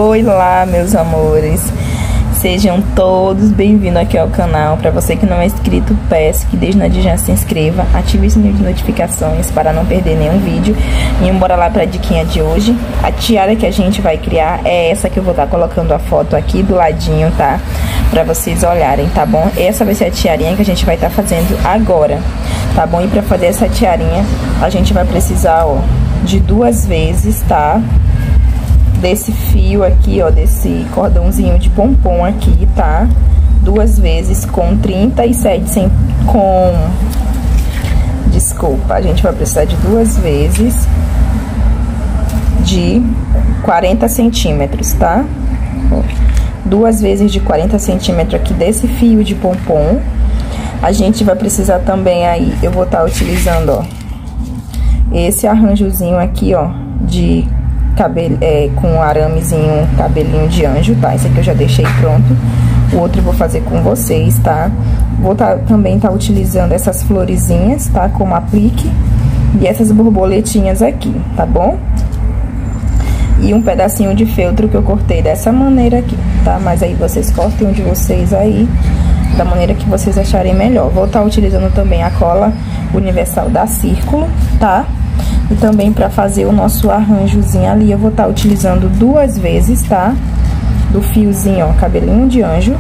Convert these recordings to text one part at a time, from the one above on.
Oi lá, meus amores, sejam todos bem-vindos aqui ao canal. Para você que não é inscrito, peço que desde já se inscreva, ative o sininho de notificações para não perder nenhum vídeo. E bora lá para a diquinha de hoje. A tiara que a gente vai criar é essa que eu vou estar colocando a foto aqui do ladinho, tá? Para vocês olharem, tá bom? Essa vai ser a tiarinha que a gente vai estar fazendo agora, tá bom? E para fazer essa tiarinha, a gente vai precisar, ó, de 2 vezes, tá? Desse fio aqui, ó, desse cordãozinho de pompom aqui, tá? 2 vezes com 37 desculpa, a gente vai precisar de 2 vezes de 40 centímetros, tá? 2 vezes de 40 centímetros aqui desse fio de pompom. A gente vai precisar também aí, eu vou estar utilizando, ó, esse arranjozinho aqui, ó, de cabelo, com aramezinho, cabelinho de anjo, tá? Esse aqui eu já deixei pronto. O outro eu vou fazer com vocês, tá? Vou também tá utilizando essas florezinhas, tá? Como aplique. E essas borboletinhas aqui, tá bom? E um pedacinho de feltro que eu cortei dessa maneira aqui, tá? Mas aí vocês cortem um de vocês aí, da maneira que vocês acharem melhor. Vou estar utilizando também a cola universal da Círculo, tá? E também para fazer o nosso arranjozinho ali, eu vou estar utilizando 2 vezes, tá? Do fiozinho, ó, cabelinho de anjo,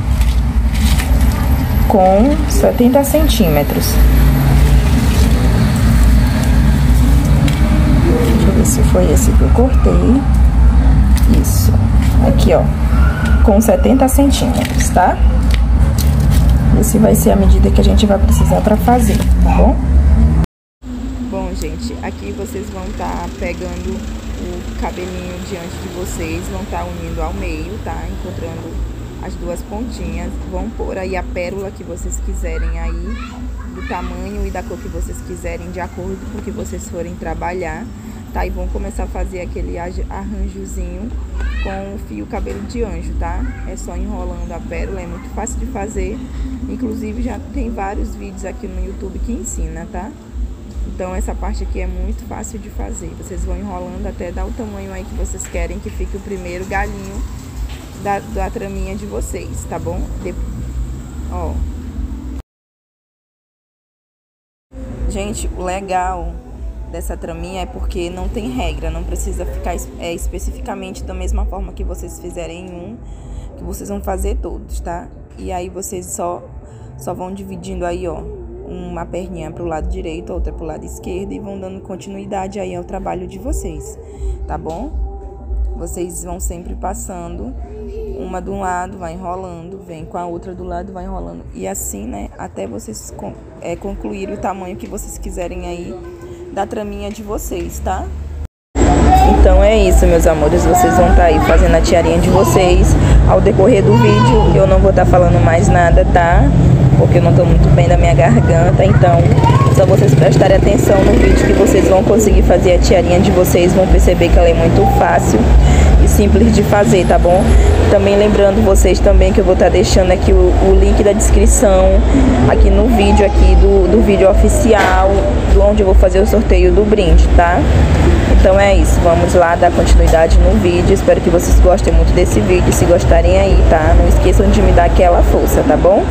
com 70 centímetros. Deixa eu ver se foi esse que eu cortei. Isso. Aqui, ó, com 70 centímetros, tá? Esse vai ser a medida que a gente vai precisar para fazer, tá bom? Bom, gente, aqui vocês vão estar pegando o cabelinho diante de vocês, vão estar unindo ao meio, tá? Encontrando as 2 pontinhas, vão pôr aí a pérola que vocês quiserem aí, do tamanho e da cor que vocês quiserem, de acordo com o que vocês forem trabalhar, tá? E vão começar a fazer aquele arranjozinho com o fio cabelo de anjo, tá? É só enrolando a pérola, é muito fácil de fazer, inclusive já tem vários vídeos aqui no YouTube que ensina, tá? Então, essa parte aqui é muito fácil de fazer. Vocês vão enrolando até dar o tamanho aí que vocês querem que fique o primeiro galinho da traminha de vocês, tá bom? Ó. Gente, o legal dessa traminha é porque não tem regra. Não precisa ficar especificamente da mesma forma que vocês fizerem em um, que vocês vão fazer todos, tá? E aí, vocês só vão dividindo aí, ó, uma perninha pro lado direito, outra pro lado esquerdo, e vão dando continuidade aí ao trabalho de vocês, tá bom? Vocês vão sempre passando uma de um lado, vai enrolando, vem com a outra do lado, vai enrolando, e assim, né, até vocês concluírem o tamanho que vocês quiserem aí da traminha de vocês, tá? Então é isso, meus amores, vocês vão estar aí fazendo a tiarinha de vocês. Ao decorrer do vídeo eu não vou estar falando mais nada, tá? Porque eu não tô muito bem da minha garganta, então só vocês prestarem atenção no vídeo que vocês vão conseguir fazer a tiarinha de vocês, vão perceber que ela é muito fácil e simples de fazer, tá bom? Também lembrando vocês também que eu vou estar deixando aqui o link da descrição aqui no vídeo aqui do vídeo oficial, onde eu vou fazer o sorteio do brinde, tá? Então é isso, vamos lá dar continuidade no vídeo. Espero que vocês gostem muito desse vídeo. Se gostarem aí, tá? Não esqueçam de me dar aquela força, tá bom?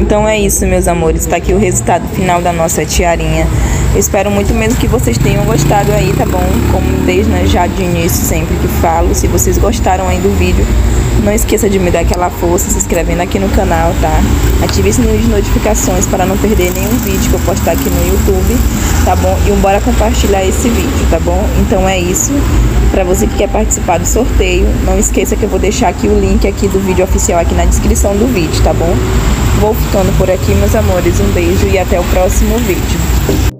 Então é isso, meus amores, tá aqui o resultado final da nossa tiarinha. Eu espero muito mesmo que vocês tenham gostado aí, tá bom? Como desde já de início sempre que falo, se vocês gostaram aí do vídeo, não esqueça de me dar aquela força, se inscrevendo aqui no canal, tá? Ative o sininho de notificações para não perder nenhum vídeo que eu postar aqui no YouTube, tá bom? E bora compartilhar esse vídeo, tá bom? Então é isso. Pra você que quer participar do sorteio, não esqueça que eu vou deixar aqui o link aqui do vídeo oficial aqui na descrição do vídeo, tá bom? Vou ficando por aqui, meus amores. Um beijo e até o próximo vídeo.